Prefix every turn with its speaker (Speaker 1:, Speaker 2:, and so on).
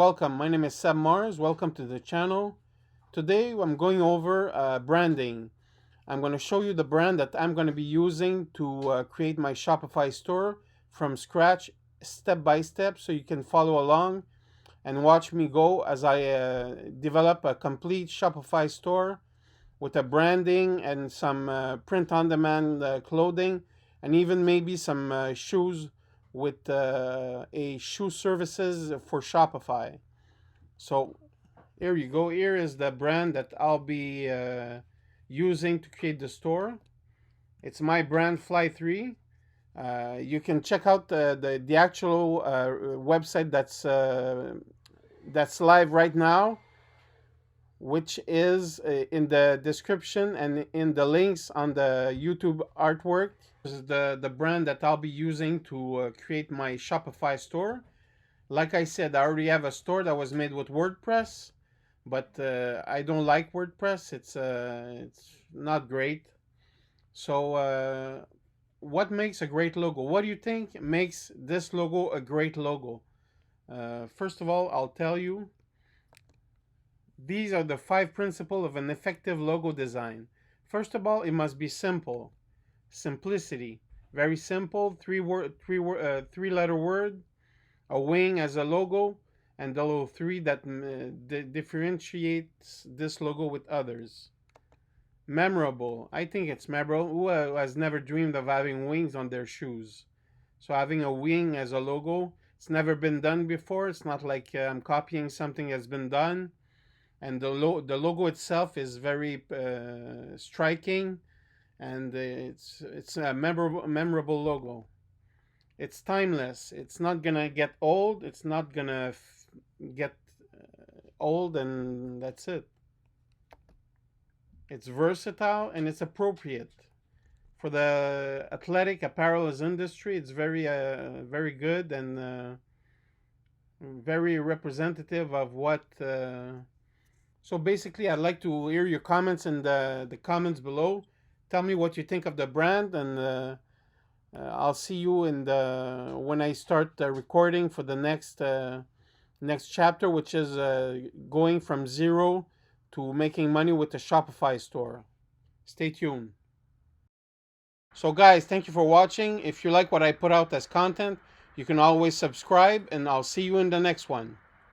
Speaker 1: Welcome, my name is Seb Mars. Welcome to the channel. Today I'm going over branding. I'm going to show you the brand that I'm going to be using to create my Shopify store from scratch, step by step, so you can follow along and watch me go as I develop a complete Shopify store with a branding and some print-on-demand clothing, and even maybe some shoes with a shoe services for Shopify. So here you go. Here is the brand that I'll be using to create the store. It's my brand Fly3. You can check out the actual website that's live right now, which is in the description and in the links on the YouTube artwork. This is the brand that I'll be using to create my Shopify store. Like I said, I already have a store that was made with WordPress, but I don't like WordPress. It's not great. So what makes a great logo? What do you think makes this logo a great logo? First of all, I'll tell you, these are the 5 principles of an effective logo design. First of all, it must be simple. Simplicity. Very simple. Three-letter word. A wing as a logo, and the little 3 that differentiates this logo with others. Memorable. I think it's memorable. Who has never dreamed of having wings on their shoes? So having a wing as a logo, it's never been done before. It's not like I'm copying something that's been done. And the logo itself is very striking, and it's a memorable logo. It's timeless. It's not gonna get old. It's not gonna get old, and that's it. It's versatile and it's appropriate for the athletic apparel industry. It's very good and very representative of what. So basically, I'd like to hear your comments in the comments below. Tell me what you think of the brand, and I'll see you in the when I start recording for the next chapter, which is going from zero to making money with the Shopify store. Stay tuned. So guys, thank you for watching. If you like what I put out as content, you can always subscribe, and I'll see you in the next one.